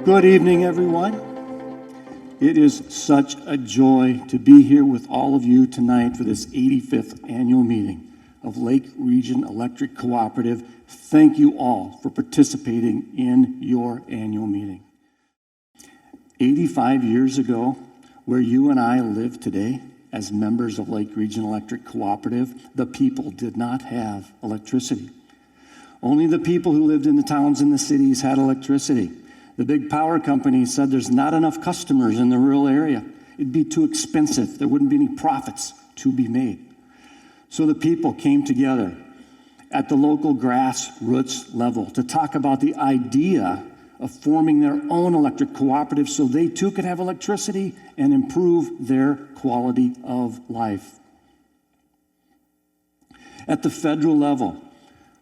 Good evening, everyone. It is such a joy to be here with all of you tonight for this 85th annual meeting of Lake Region Electric Cooperative. Thank you all for participating in your annual meeting. 85 years ago, where you and I live today as members of Lake Region Electric Cooperative, the people did not have electricity. Only the people who lived in the towns and the cities had electricity. The big power companies said there's not enough customers in the rural area. It'd be too expensive. There wouldn't be any profits to be made. So the people came together at the local grassroots level to talk about the idea of forming their own electric cooperative so they too could have electricity and improve their quality of life. At the federal level,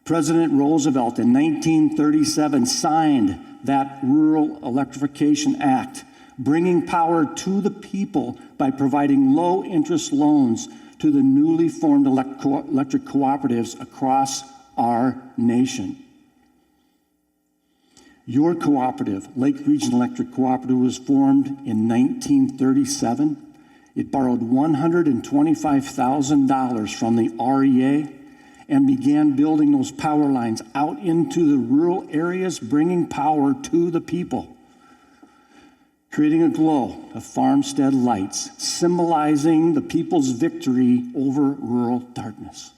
President Roosevelt in 1937 signed that Rural Electrification Act, bringing power to the people by providing low-interest loans to the newly formed electric cooperatives across our nation. Your cooperative, Lake Region Electric Cooperative, was formed in 1937. It borrowed $125,000 from the REA and began building those power lines out into the rural areas, bringing power to the people, creating a glow of farmstead lights, symbolizing the people's victory over rural darkness.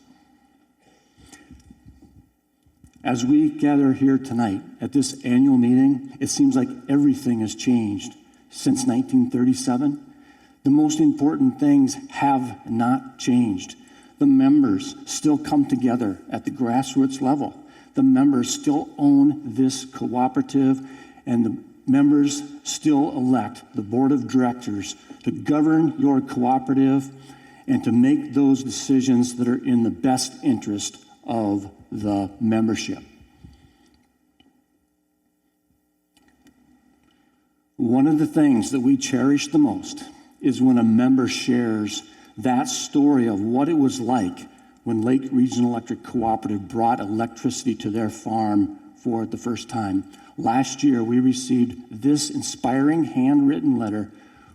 As we gather here tonight at this annual meeting, it seems like everything has changed since 1937. The most important things have not changed. The members still come together at the grassroots level. The members still own this cooperative, and the members still elect the board of directors to govern your cooperative and to make those decisions that are in the best interest of the membership. One of the things that we cherish the most is when a member shares that story of what it was like when Lake Region Electric Cooperative brought electricity to their farm for the first time. Last year, we received this inspiring handwritten letter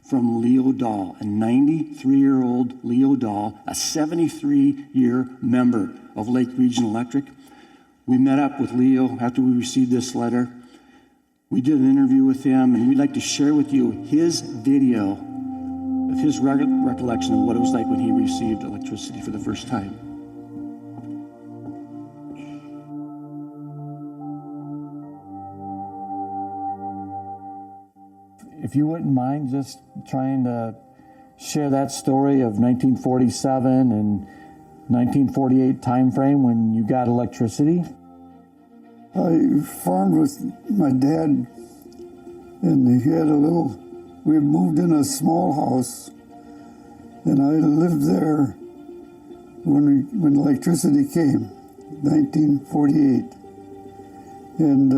from Leo Dahl, a 93-year-old Leo Dahl, a 73-year member of Lake Region Electric. We met up with Leo after we received this letter. We did an interview with him, and we'd like to share with you his video of his recollection of what it was like when he received electricity for the first time. If you wouldn't mind just trying to share that story of 1947 and 1948 time frame when you got electricity. I farmed with my dad, and he had we had moved in a small house, and I lived there when electricity came, 1948. And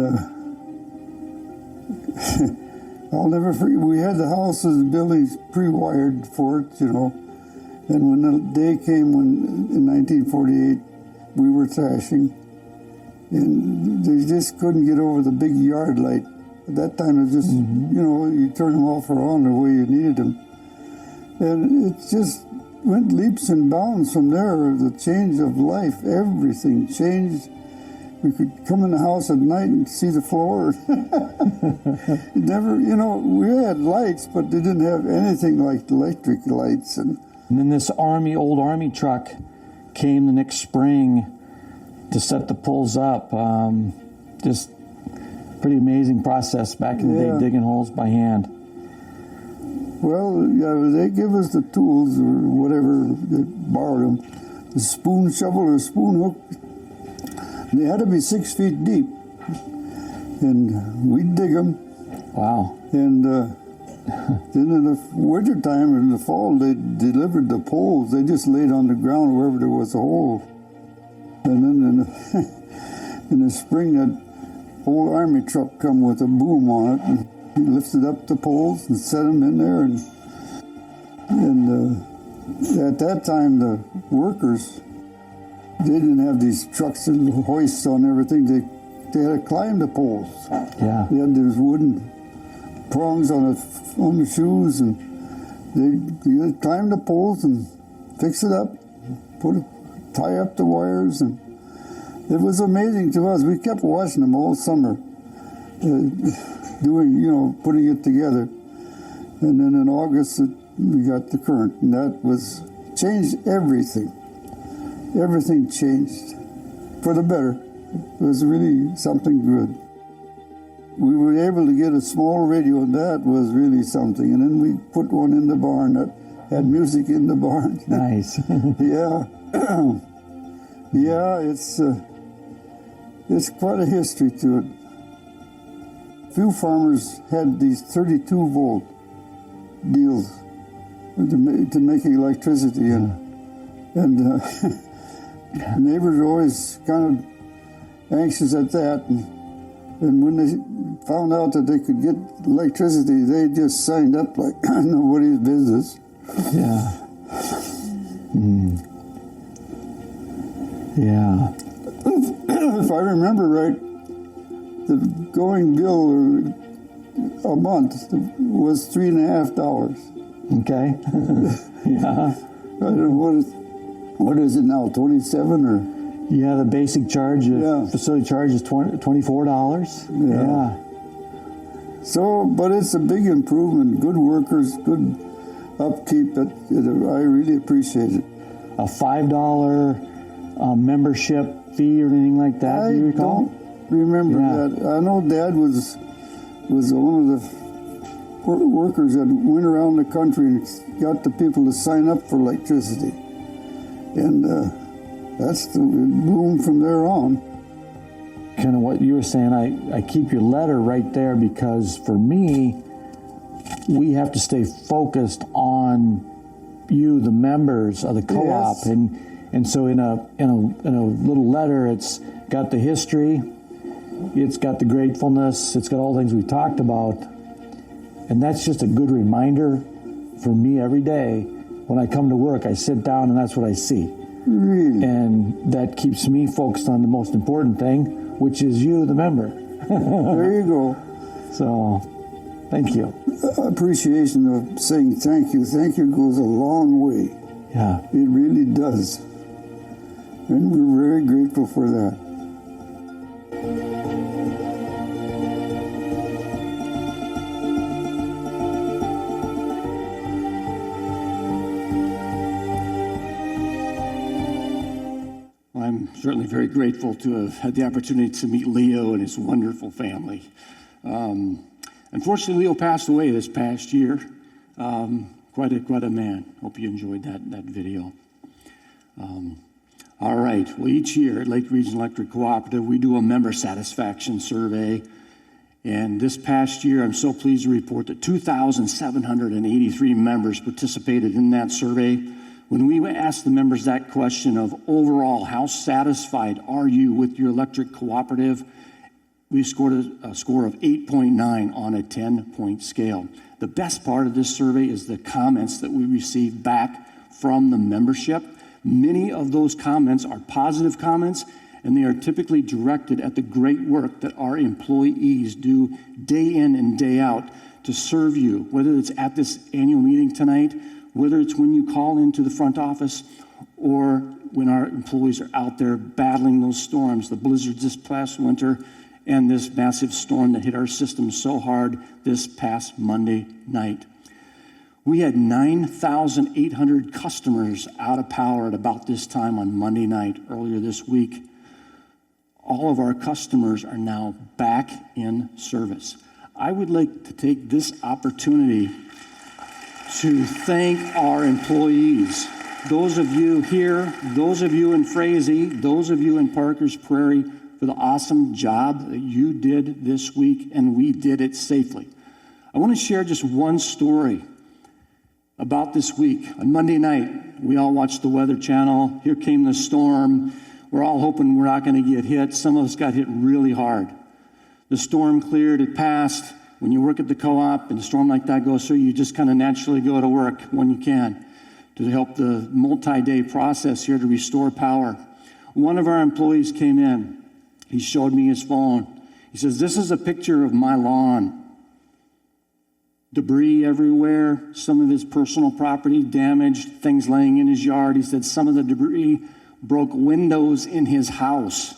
I'll never forget, we had the houses and buildings pre-wired for it, you know. And when the day came in 1948, we were thrashing, and they just couldn't get over the big yard light. At that time, it was just, you know, you turn them off or on the way you needed them. And it just went leaps and bounds from there, the change of life. Everything changed. We could come in the house at night and see the floor. Never, you know, we had lights, but they didn't have anything like electric lights. And then this old army truck came the next spring to set the poles up. Just pretty amazing process back in the day, digging holes by hand. Well, yeah, they give us the tools or whatever, they borrowed them, the spoon shovel or spoon hook. They had to be 6 feet deep, and we'd dig them. Wow. And then in the winter time or in the fall, they delivered the poles. They just laid on the ground wherever there was a hole. And then in the spring, that old army truck come with a boom on it, and he lifted up the poles and set them in there. And at that time, the workers, they didn't have these trucks and hoists on everything. They had to climb the poles. Yeah. They had these wooden prongs on the shoes, and they climb the poles and fix it up, tie up the wires, and it was amazing to us. We kept watching them all summer, putting it together. And then in August, we got the current, and that changed everything. Everything changed for the better. It was really something good. We were able to get a small radio, and that was really something. And then we put one in the barn that had music in the barn. Nice. Yeah. Yeah, it's quite a history to it. Few farmers had these 32-volt deals to make electricity, and neighbors were always kind of anxious at that. And when they found out that they could get electricity, they just signed up like nobody's business. Yeah. Yeah. If I remember right, the going bill a month was $3.50. Okay. Yeah. I don't know what is it now, 27 or? Yeah, the basic charge, facility charge is $24. Yeah. So, but it's a big improvement. Good workers, good upkeep. I really appreciate it. A $5 membership fee or anything like that, do you recall? I don't remember that. I know Dad was one of the workers that went around the country and got the people to sign up for electricity. And that's the boom from there on. Kind of what you were saying, I keep your letter right there because for me, we have to stay focused on you, the members of the co-op. Yes. And so in a little letter, it's got the history, it's got the gratefulness, it's got all the things we talked about. And that's just a good reminder for me every day. When I come to work, I sit down and that's what I see. Really? And that keeps me focused on the most important thing, which is you, the member. There you go. So, thank you. Appreciation of saying thank you. Thank you goes a long way. Yeah. It really does. And we're very grateful for that. I'm certainly very grateful to have had the opportunity to meet Leo and his wonderful family. Unfortunately, Leo passed away this past year. Quite a man. Hope you enjoyed that video. All right. Well, each year at Lake Region Electric Cooperative, we do a member satisfaction survey. And this past year, I'm so pleased to report that 2,783 members participated in that survey. When we asked the members that question of overall, how satisfied are you with your electric cooperative, we scored a score of 8.9 on a 10-point scale. The best part of this survey is the comments that we received back from the membership. Many of those comments are positive comments, and they are typically directed at the great work that our employees do day in and day out to serve you, whether it's at this annual meeting tonight, whether it's when you call into the front office, or when our employees are out there battling those storms, the blizzards this past winter, and this massive storm that hit our system so hard this past Monday night. We had 9,800 customers out of power at about this time on Monday night earlier this week. All of our customers are now back in service. I would like to take this opportunity to thank our employees. Those of you here, those of you in Frazee, those of you in Parker's Prairie, for the awesome job that you did this week, and we did it safely. I want to share just one story about this week. On Monday night, we all watched the Weather Channel. Here came the storm. We're all hoping we're not going to get hit. Some of us got hit really hard. The storm cleared, it passed. When you work at the co-op and a storm like that goes through, you just kind of naturally go to work when you can to help the multi-day process here to restore power. One of our employees came in. He showed me his phone. He says, "This is a picture of my lawn." debris everywhere, some of his personal property damaged, things laying in his yard. He said some of the debris broke windows in his house.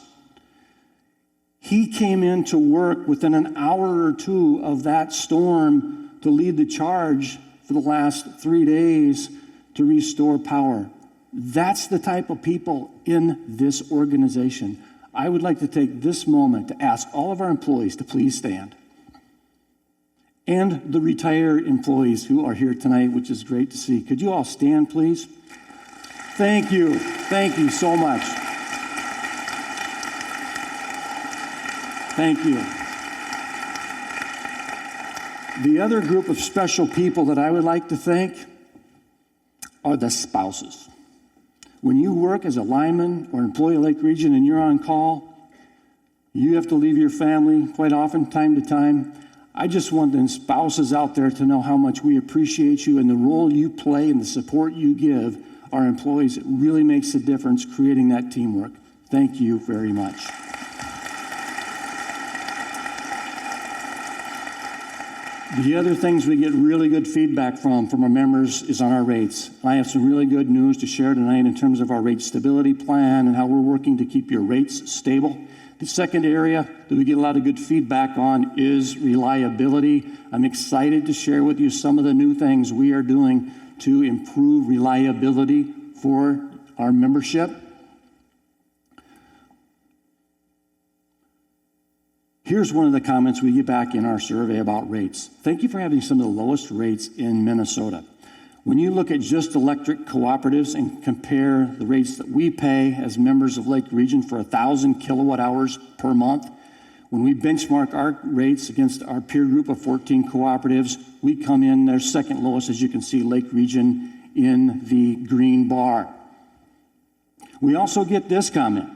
He came in to work within an hour or two of that storm to lead the charge for the last 3 days to restore power. That's the type of people in this organization. I would like to take this moment to ask all of our employees to please stand. And the retired employees who are here tonight, which is great to see. Could you all stand, please? Thank you. Thank you so much. Thank you. The other group of special people that I would like to thank are the spouses. When you work as a lineman or employee of Lake Region and you're on call, you have to leave your family quite often, time to time. I just want the spouses out there to know how much we appreciate you and the role you play and the support you give our employees. It really makes a difference creating that teamwork. Thank you very much. The other things we get really good feedback from our members is on our rates. I have some really good news to share tonight in terms of our rate stability plan and how we're working to keep your rates stable. The second area that we get a lot of good feedback on is reliability. I'm excited to share with you some of the new things we are doing to improve reliability for our membership. Here's one of the comments we get back in our survey about rates. Thank you for having some of the lowest rates in Minnesota. When you look at just electric cooperatives and compare the rates that we pay as members of Lake Region for 1,000 kilowatt hours per month, when we benchmark our rates against our peer group of 14 cooperatives, we come in, they're second lowest, as you can see, Lake Region in the green bar. We also get this comment.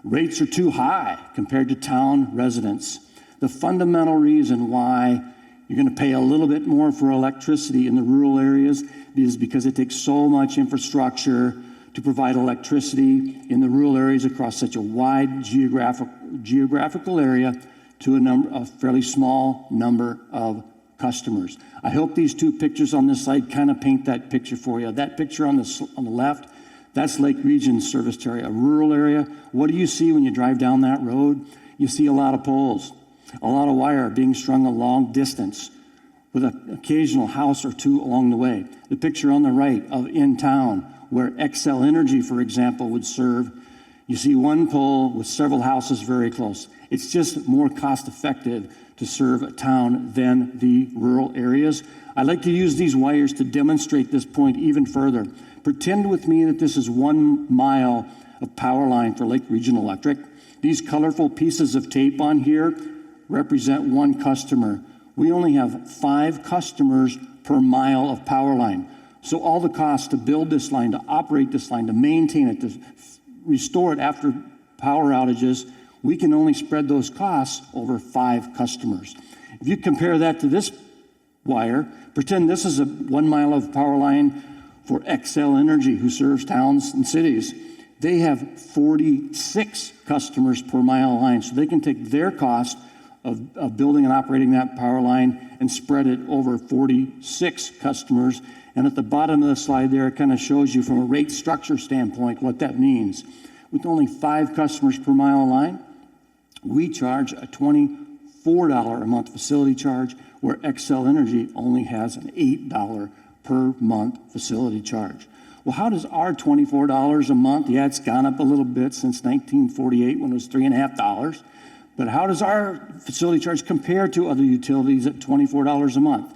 Rates are too high compared to town residents. The fundamental reason why you're going to pay a little bit more for electricity in the rural areas is because it takes so much infrastructure to provide electricity in the rural areas across such a wide geographical area to a fairly small number of customers. I hope these two pictures on this slide kind of paint that picture for you. That picture on the left, that's Lake Region service area, a rural area. What do you see when you drive down that road? You see a lot of poles, a lot of wire being strung a long distance with an occasional house or two along the way. The picture on the right of in town where Xcel Energy, for example, would serve, you see one pole with several houses very close. It's just more cost effective to serve a town than the rural areas. I like to use these wires to demonstrate this point even further. Pretend with me that this is 1 mile of power line for Lake Region Electric. These colorful pieces of tape on here represent one customer. We only have 5 customers per mile of power line. So all the costs to build this line, to operate this line, to maintain it, to restore it after power outages, we can only spread those costs over 5 customers. If you compare that to this wire, pretend this is a 1 mile of power line for Xcel Energy, who serves towns and cities. They have 46 customers per mile line, so they can take their cost of building and operating that power line and spread it over 46 customers. And at the bottom of the slide there, it kind of shows you from a rate structure standpoint what that means. With only 5 customers per mile line, we charge a $24 a month facility charge, where Xcel Energy only has an $8 per month facility charge. Well, how does our $24 a month, yeah, it's gone up a little bit since 1948 when it was $3.50, but how does our facility charge compare to other utilities at $24 a month?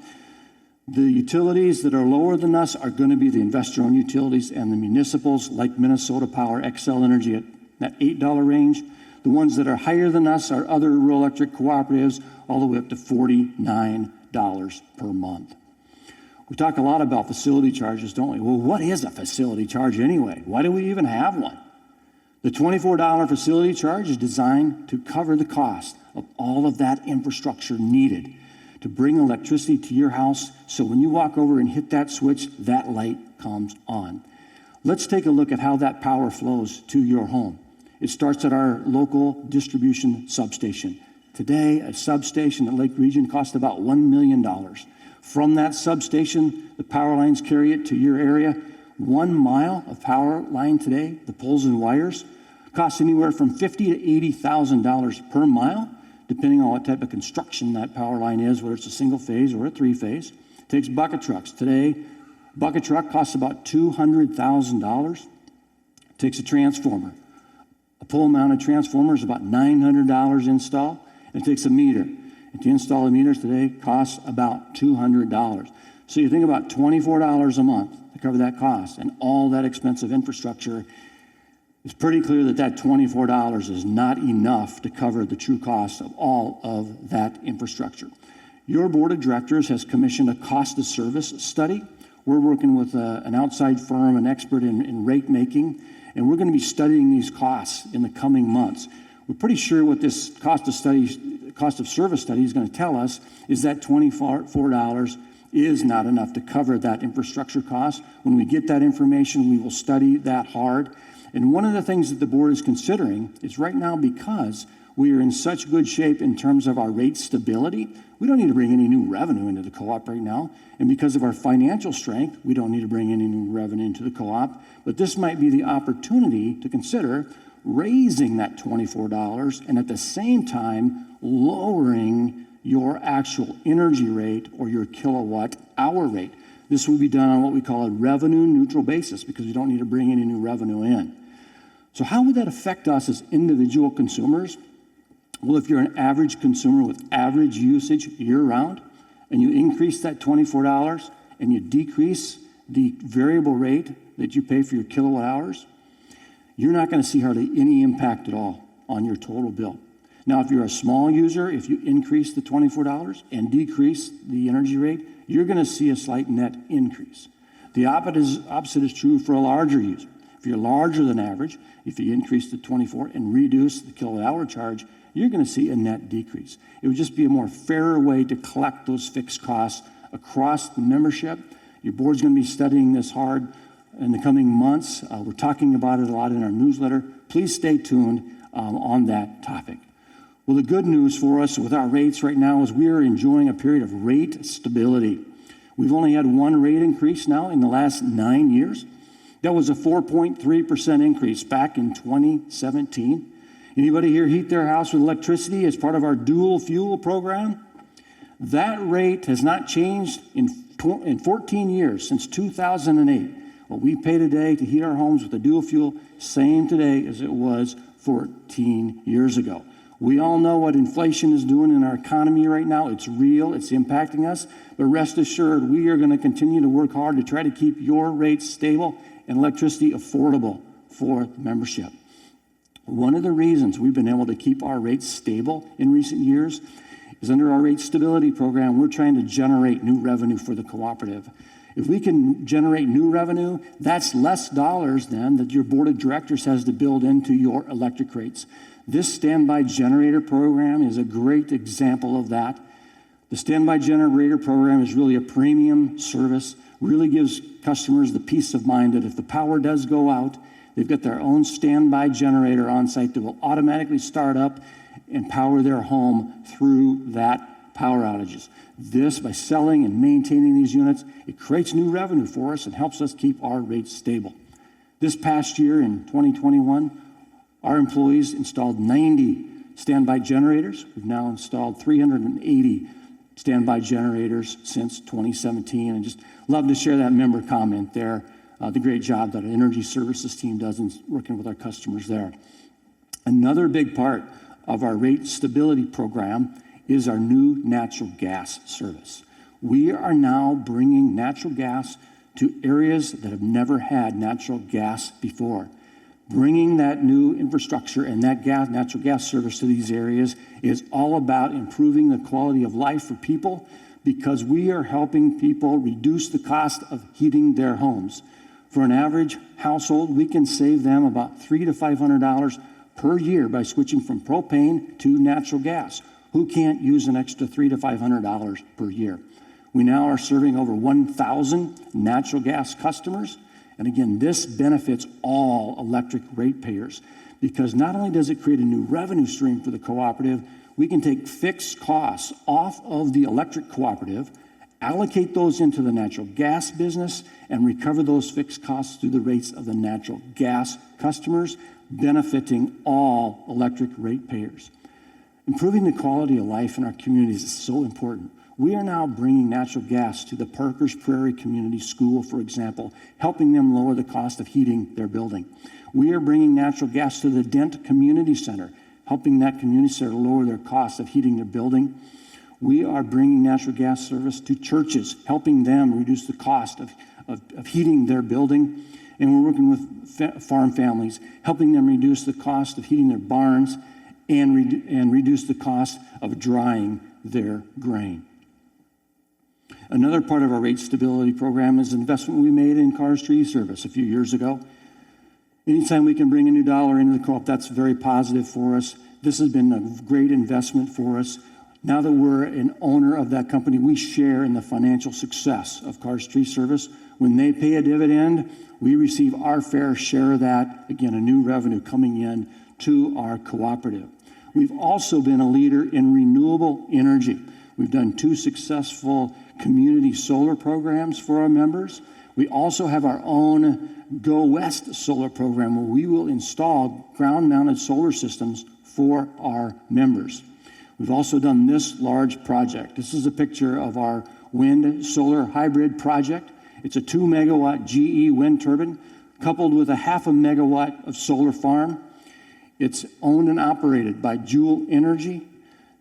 The utilities that are lower than us are going to be the investor-owned utilities and the municipals like Minnesota Power, Xcel Energy at that $8 range. The ones that are higher than us are other rural electric cooperatives, all the way up to $49 per month. We talk a lot about facility charges, don't we? Well, what is a facility charge anyway? Why do we even have one? The $24 facility charge is designed to cover the cost of all of that infrastructure needed to bring electricity to your house, so when you walk over and hit that switch, that light comes on. Let's take a look at how that power flows to your home. It starts at our local distribution substation. Today, a substation at Lake Region costs about $1 million. From that substation, the power lines carry it to your area. 1 mile of power line today, the poles and wires, cost anywhere from $50,000 to $80,000 per mile, depending on what type of construction that power line is, whether it's a single phase or a 3-phase. It takes bucket trucks. Today, bucket truck costs about $200,000. It takes a transformer. A pole-mounted transformer is about $900 install. It takes a meter. And to install a meter today costs about $200. So you think about $24 a month to cover that cost and all that expensive infrastructure. It's pretty clear that that $24 is not enough to cover the true cost of all of that infrastructure. Your board of directors has commissioned a cost of service study. We're working with an outside firm, an expert in rate making, and we're going to be studying these costs in the coming months. We're pretty sure what this cost of service study is going to tell us is that $24 is not enough to cover that infrastructure cost. When we get that information, we will study that hard. And one of the things that the board is considering is right now, because we are in such good shape in terms of our rate stability, we don't need to bring any new revenue into the co-op right now. And because of our financial strength, we don't need to bring any new revenue into the co-op. But this might be the opportunity to consider raising that $24 and at the same time lowering your actual energy rate or your kilowatt hour rate. This will be done on what we call a revenue neutral basis because we don't need to bring any new revenue in. So how would that affect us as individual consumers? Well, if you're an average consumer with average usage year-round and you increase that $24 and you decrease the variable rate that you pay for your kilowatt hours, you're not going to see hardly any impact at all on your total bill. Now, if you're a small user, if you increase the $24 and decrease the energy rate, you're going to see a slight net increase. The opposite is true for a larger user. If you're larger than average, if you increase the 24 and reduce the kilowatt hour charge, you're going to see a net decrease. It would just be a more fairer way to collect those fixed costs across the membership. Your board's going to be studying this hard in the coming months. We're talking about it a lot in our newsletter. Please stay tuned on that topic. Well, the good news for us with our rates right now is we are enjoying a period of rate stability. We've only had one rate increase now in the last 9 years. That was a 4.3% increase back in 2017. Anybody here heat their house with electricity as part of our dual fuel program? That rate has not changed in 14 years, since 2008. What we pay today to heat our homes with a dual fuel, same today as it was 14 years ago. We all know what inflation is doing in our economy right now. It's real, it's impacting us, but rest assured, we are going to continue to work hard to try to keep your rates stable and electricity affordable for the membership. One of the reasons we've been able to keep our rates stable in recent years is under our rate stability program, we're trying to generate new revenue for the cooperative. If we can generate new revenue, that's less dollars then that your board of directors has to build into your electric rates. This standby generator program is a great example of that. The standby generator program is really a premium service, really gives customers the peace of mind that if the power does go out, they've got their own standby generator on site that will automatically start up and power their home through that power outages. This, by selling and maintaining these units, it creates new revenue for us and helps us keep our rates stable. This past year in 2021, our employees installed 90 standby generators. We've now installed 380 standby generators since 2017, and just love to share that member comment there. The great job that our energy services team does in working with our customers there. Another big part of our rate stability program is our new natural gas service. We are now bringing natural gas to areas that have never had natural gas before. Bringing that new infrastructure and that natural gas service to these areas is all about improving the quality of life for people because we are helping people reduce the cost of heating their homes. For an average household, we can save them about $300 to $500 per year by switching from propane to natural gas. Who can't use an extra $300 to $500 per year? We now are serving over 1,000 natural gas customers. And again, this benefits all electric ratepayers because not only does it create a new revenue stream for the cooperative, we can take fixed costs off of the electric cooperative, allocate those into the natural gas business, and recover those fixed costs through the rates of the natural gas customers, benefiting all electric ratepayers. Improving the quality of life in our communities is so important. We are now bringing natural gas to the Parkers Prairie Community School, for example, helping them lower the cost of heating their building. We are bringing natural gas to the Dent Community Center, helping that community center lower their cost of heating their building. We are bringing natural gas service to churches, helping them reduce the cost of heating their building. And we're working with farm families, helping them reduce the cost of heating their barns and reduce the cost of drying their grain. Another part of our rate stability program is an investment we made in Cars Tree Service a few years ago. Anytime we can bring a new dollar into the co-op, that's very positive for us. This has been a great investment for us. Now that we're an owner of that company, we share in the financial success of Cars Tree Service. When they pay a dividend, we receive our fair share of that. Again, a new revenue coming in to our cooperative. We've also been a leader in renewable energy. We've done 2 successful community solar programs for our members. We also have our own Go West solar program where we will install ground-mounted solar systems for our members. We've also done this large project. This is a picture of our wind solar hybrid project. It's a 2 megawatt GE wind turbine coupled with a 0.5 megawatt of solar farm. It's owned and operated by Joule Energy.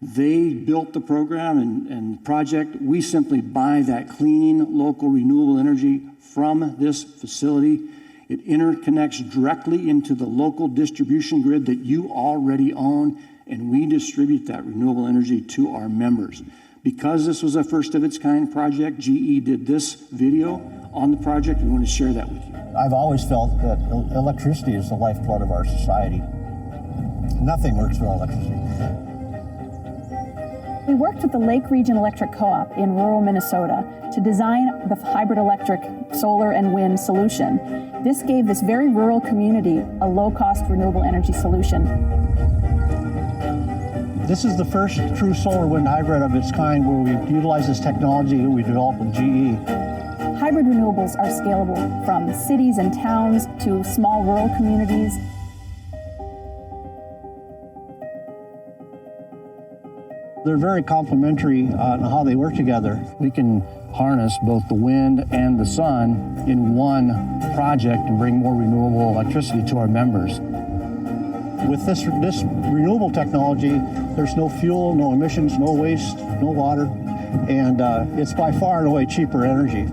They built the program and project. We simply buy that clean, local, renewable energy from this facility. It interconnects directly into the local distribution grid that you already own, and we distribute that renewable energy to our members. Because this was a first of its kind project, GE did this video on the project. We want to share that with you. I've always felt that electricity is the lifeblood of our society. Nothing works without electricity. We worked with the Lake Region Electric Co-op in rural Minnesota to design the hybrid electric solar and wind solution. This gave this very rural community a low-cost renewable energy solution. This is the first true solar wind hybrid of its kind where we utilize this technology that we developed with GE. Hybrid renewables are scalable from cities and towns to small rural communities. They're very complementary on how they work together. We can harness both the wind and the sun in one project and bring more renewable electricity to our members. With this renewable technology, there's no fuel, no emissions, no waste, no water, and it's by far and away cheaper energy.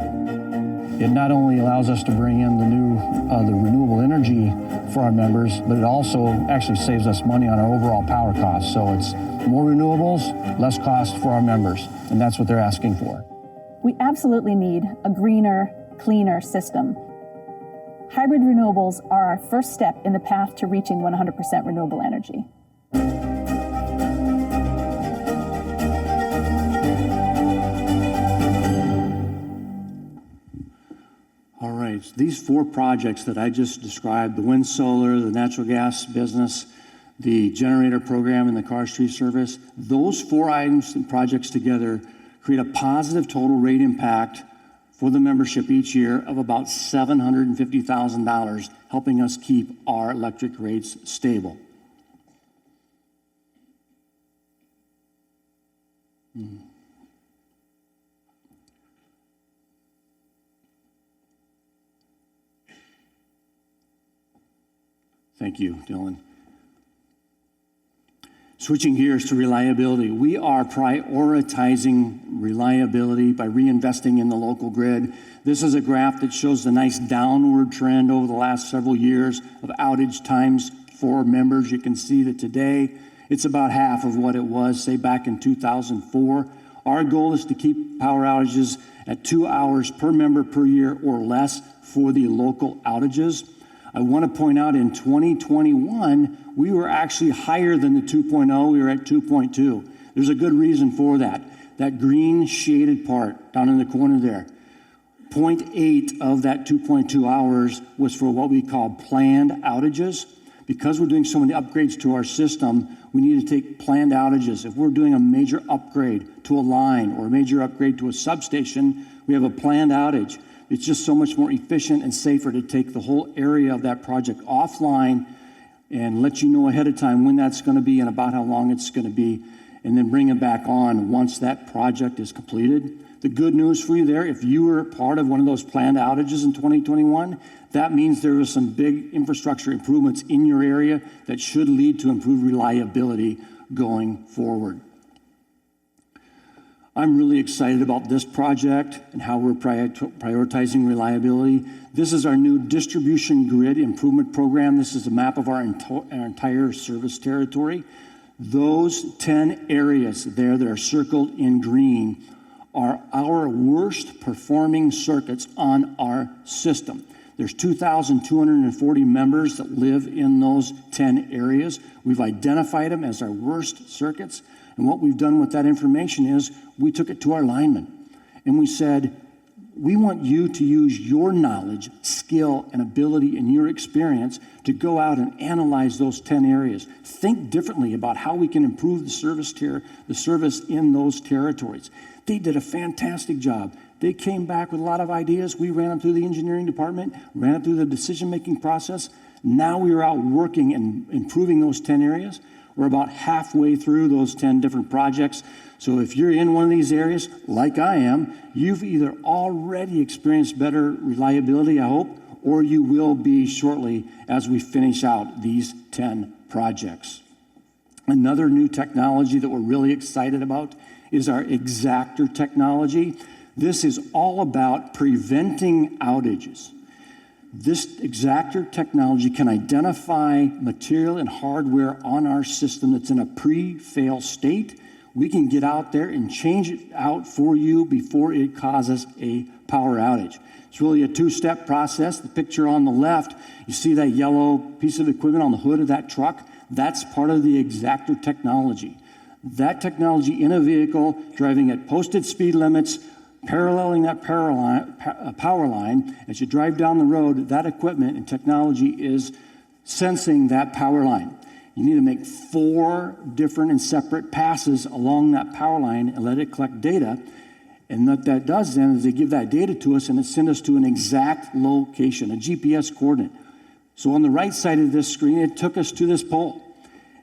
It not only allows us to bring in the renewable energy for our members, but it also actually saves us money on our overall power costs. So it's more renewables, less cost for our members, and that's what they're asking for. We absolutely need a greener, cleaner system. Hybrid renewables are our first step in the path to reaching 100% renewable energy. All right, these 4 projects that I just described, the wind solar, the natural gas business, the generator program, and the Cars Tree Service, those 4 items and projects together create a positive total rate impact for the membership each year of about $750,000, helping us keep our electric rates stable. Thank you, Dylan. Switching gears to reliability, we are prioritizing reliability by reinvesting in the local grid. This is a graph that shows the nice downward trend over the last several years of outage times for members. You can see that today it's about half of what it was, say, back in 2004. Our goal is to keep power outages at 2 hours per member per year or less for the local outages. I want to point out in 2021, we were actually higher than the 2.0. We were at 2.2. There's a good reason for that. That green shaded part down in the corner there. 0.8 of that 2.2 hours was for what we call planned outages. Because we're doing so many upgrades to our system, We need to take planned outages. If we're doing a major upgrade to a line or a major upgrade to a substation, we have a planned outage. It's just so much more efficient and safer to take the whole area of that project offline and let you know ahead of time when that's going to be and about how long it's going to be, and then bring it back on once that project is completed. The good news for you there, if you were part of one of those planned outages in 2021, that means there was some big infrastructure improvements in your area that should lead to improved reliability going forward. I'm really excited about this project and how we're prioritizing reliability. This is our new distribution grid improvement program. This is a map of our entire service territory. Those 10 areas there that are circled in green are our worst performing circuits on our system. There's 2,240 members that live in those 10 areas. We've identified them as our worst circuits. And what we've done with that information is we took it to our linemen and we said, we want you to use your knowledge, skill, and ability and your experience to go out and analyze those 10 areas. Think differently about how we can improve the service in those territories. They did a fantastic job. They came back with a lot of ideas. We ran them through the engineering department, ran it through the decision-making process. Now we are out working and improving those 10 areas. We're about halfway through those 10 different projects. So if you're in one of these areas, like I am, you've either already experienced better reliability, I hope, or you will be shortly as we finish out these 10 projects. Another new technology that we're really excited about is our Exactor technology. This is all about preventing outages. This Exactor technology can identify material and hardware on our system that's in a pre-fail state. We can get out there and change it out for you before it causes a power outage. It's really a two-step process. The picture on the left, you see that yellow piece of equipment on the hood of that truck? That's part of the Exactor technology. That technology in a vehicle driving at posted speed limits, paralleling that power line, as you drive down the road, that equipment and technology is sensing that power line. You need to make 4 different and separate passes along that power line and let it collect data. And what that does then is they give that data to us and it sends us to an exact location, a GPS coordinate. So on the right side of this screen, it took us to this pole.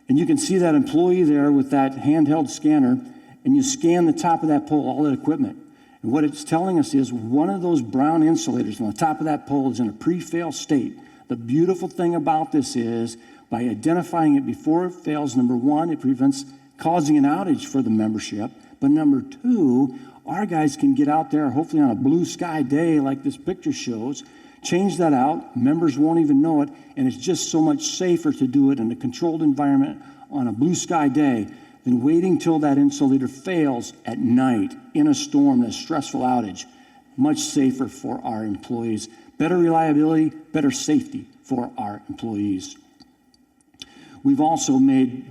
And you can see that employee there with that handheld scanner, and you scan the top of that pole, all that equipment. And what it's telling us is one of those brown insulators on the top of that pole is in a pre-fail state. The beautiful thing about this is by identifying it before it fails, number one, it prevents causing an outage for the membership. But number two, our guys can get out there, hopefully on a blue sky day like this picture shows, change that out, members won't even know it, and it's just so much safer to do it in a controlled environment on a blue sky day than waiting till that insulator fails at night in a storm, a stressful outage. Much safer for our employees. Better reliability, better safety for our employees. We've also made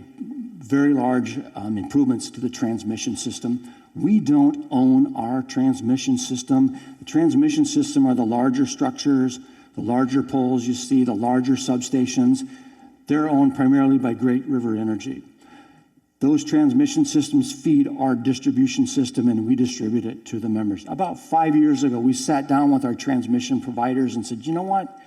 very large improvements to the transmission system. We don't own our transmission system. The transmission system are the larger structures, the larger poles you see, the larger substations. They're owned primarily by Great River Energy. Those transmission systems feed our distribution system and we distribute it to the members. About 5 years ago, we sat down with our transmission providers and said, you know what?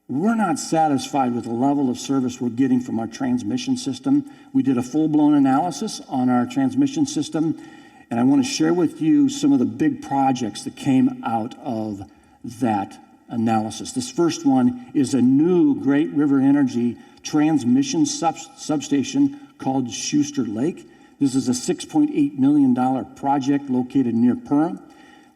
We're not satisfied with the level of service we're getting from our transmission system. We did a full-blown analysis on our transmission system, and I want to share with you some of the big projects that came out of that analysis. This first one is a new Great River Energy transmission substation called Schuster Lake. This is a $6.8 million project located near Perham.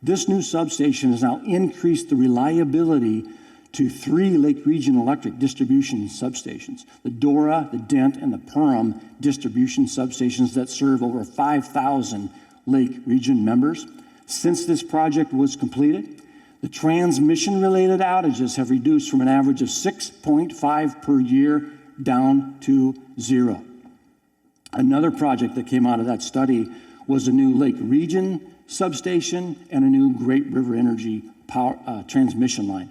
This new substation has now increased the reliability to 3 Lake Region Electric distribution substations, the Dora, the Dent, and the Perham distribution substations that serve over 5,000 Lake Region members. Since this project was completed, the transmission-related outages have reduced from an average of 6.5 per year down to 0. Another project that came out of that study was a new Lake Region substation and a new Great River Energy power transmission line.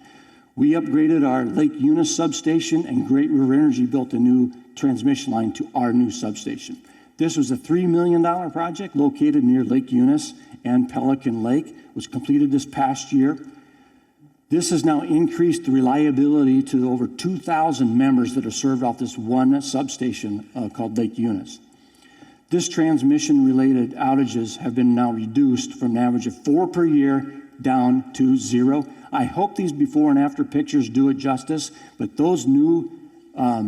We upgraded our Lake Eunice substation, and Great River Energy built a new transmission line to our new substation. This was a $3 million project located near Lake Eunice and Pelican Lake. It was completed this past year. This has now increased the reliability to over 2,000 members that are served off this one substation called Lake Eunice. This transmission-related outages have been now reduced from an average of 4 per year down to 0. I hope these before and after pictures do it justice, but those new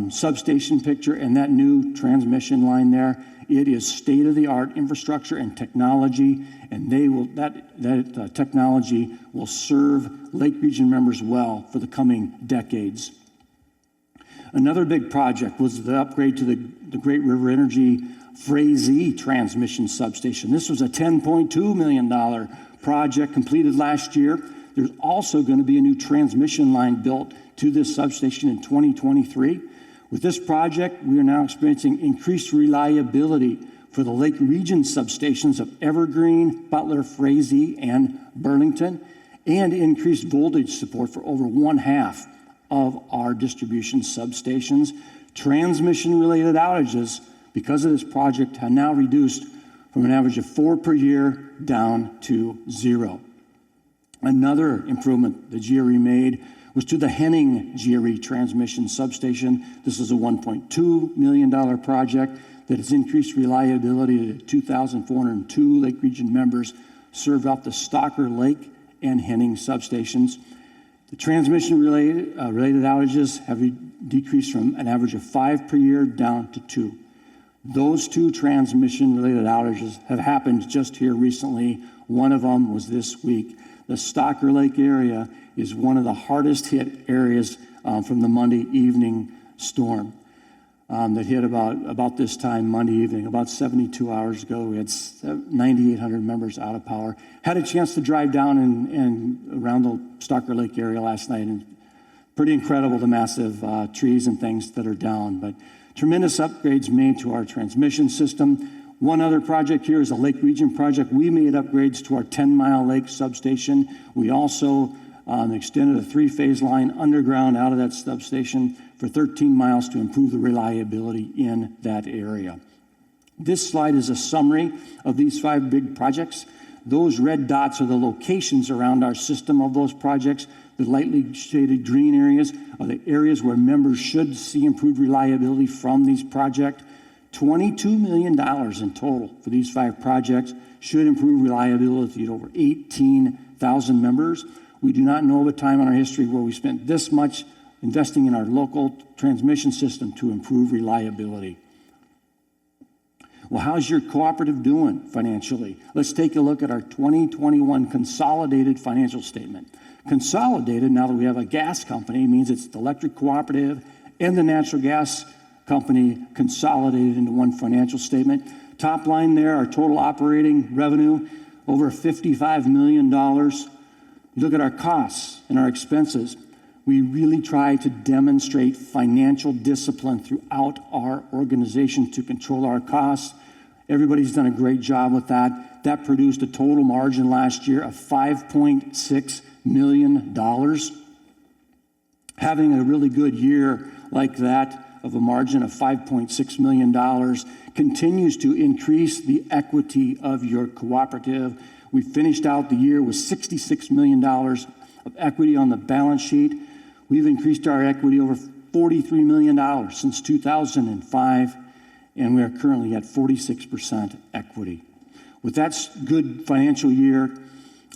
substation picture and that new transmission line there, it is state-of-the-art infrastructure and technology, and that technology will serve Lake Region members well for the coming decades. Another big project was the upgrade to the Great River Energy Frazee transmission substation. This was a $10.2 million project completed last year. There's also going to be a new transmission line built to this substation in 2023. With this project, we are now experiencing increased reliability for the Lake Region substations of Evergreen, Butler, Frazee, and Burlington, and increased voltage support for over 1/2 of our distribution substations. Transmission-related outages, because of this project, have now reduced from an average of 4 per year down to 0. Another improvement the GRE made was to the Henning GRE transmission substation. This is a $1.2 million project that has increased reliability to 2,402 Lake Region members served off the Stalker Lake and Henning substations. The transmission-related outages have decreased from an average of 5 per year down to 2. Those 2 transmission-related outages have happened just here recently. One of them was this week. The Stalker Lake area is one of the hardest hit areas from the Monday evening storm that hit about this time Monday evening, about 72 hours ago. We had 9,800 members out of power. Had a chance to drive down and around the Stalker Lake area last night, and pretty incredible, the massive trees and things that are down, but tremendous upgrades made to our transmission system. One other project here is a Lake Region project. We made upgrades to our 10-mile lake substation. We also extended a 3-phase line underground out of that substation for 13 miles to improve the reliability in that area. This slide is a summary of these 5 big projects. Those red dots are the locations around our system of those projects. The lightly shaded green areas are the areas where members should see improved reliability from these projects. $22 million in total for these 5 projects should improve reliability to over 18,000 members. We do not know of a time in our history where we spent this much investing in our local transmission system to improve reliability. Well, how's your cooperative doing financially? Let's take a look at our 2021 consolidated financial statement. Consolidated, now that we have a gas company, means it's the electric cooperative and the natural gas company consolidated into one financial statement. Top line there, our total operating revenue, over $55 million. You look at our costs and our expenses. We really try to demonstrate financial discipline throughout our organization to control our costs. Everybody's done a great job with that. That produced a total margin last year of $5.6 million. Having a really good year like that of a margin of $5.6 million continues to increase the equity of your cooperative. We finished out the year with $66 million of equity on the balance sheet. We've increased our equity over $43 million since 2005, and we are currently at 46% equity. With that good financial year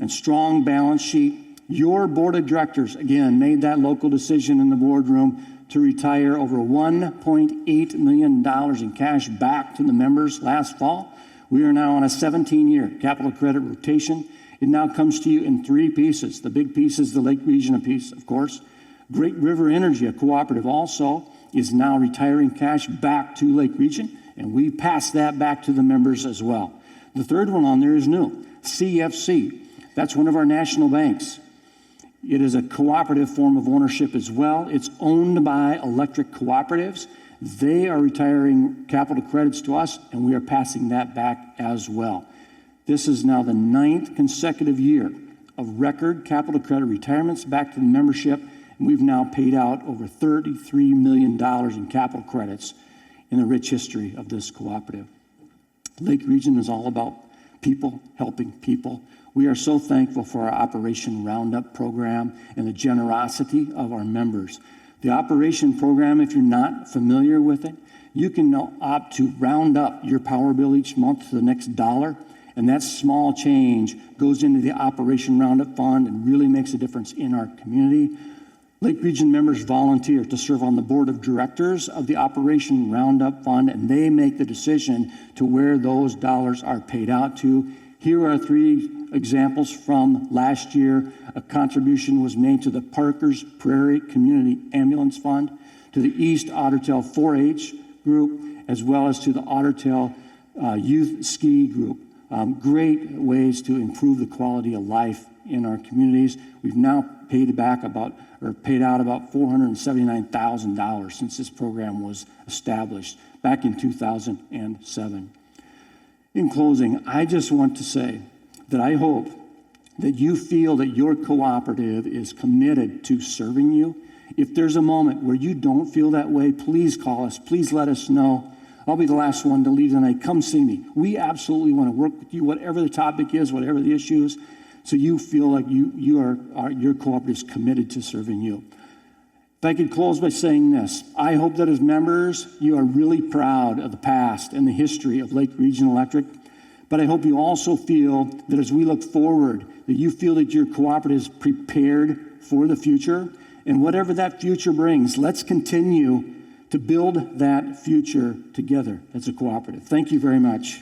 and strong balance sheet, your board of directors, again, made that local decision in the boardroom to retire over $1.8 million in cash back to the members last fall. We are now on a 17-year capital credit rotation. It now comes to you in 3 pieces. The big piece is the Lake Region piece, of course. Great River Energy, a cooperative, also is now retiring cash back to Lake Region, and we pass that back to the members as well. The third one on there is new, CFC. That's one of our national banks. It is a cooperative form of ownership as well. It's owned by electric cooperatives. They are retiring capital credits to us, and we are passing that back as well. This is now the 9th consecutive year of record capital credit retirements back to the membership, And we've now paid out over $33 million in capital credits in the rich history of this cooperative. Lake Region is all about people helping people. We are so thankful for our Operation Roundup program and the generosity of our members. The Operation program, if you're not familiar with it, you can now opt to round up your power bill each month to the next dollar, and that small change goes into the Operation Roundup Fund and really makes a difference in our community. Lake Region members volunteer to serve on the board of directors of the Operation Roundup Fund, and they make the decision to where those dollars are paid out to. Here are 3 examples from last year. A contribution was made to the Parker's Prairie Community Ambulance Fund, to the East Ottertail 4-H group, as well as to the Ottertail Youth Ski Group. Great ways to improve the quality of life in our communities. We've now paid out about $479,000 since this program was established back in 2007. In closing, I just want to say that I hope that you feel that your cooperative is committed to serving you. If there's a moment where you don't feel that way, please call us. Please let us know. I'll be the last one to leave tonight. Come see me. We absolutely want to work with you, whatever the topic is, whatever the issue is, so you feel like your cooperative is committed to serving you. If I could close by saying this, I hope that as members, you are really proud of the past and the history of Lake Region Electric, but I hope you also feel that as we look forward, that you feel that your cooperative is prepared for the future, and whatever that future brings, let's continue to build that future together as a cooperative. Thank you very much.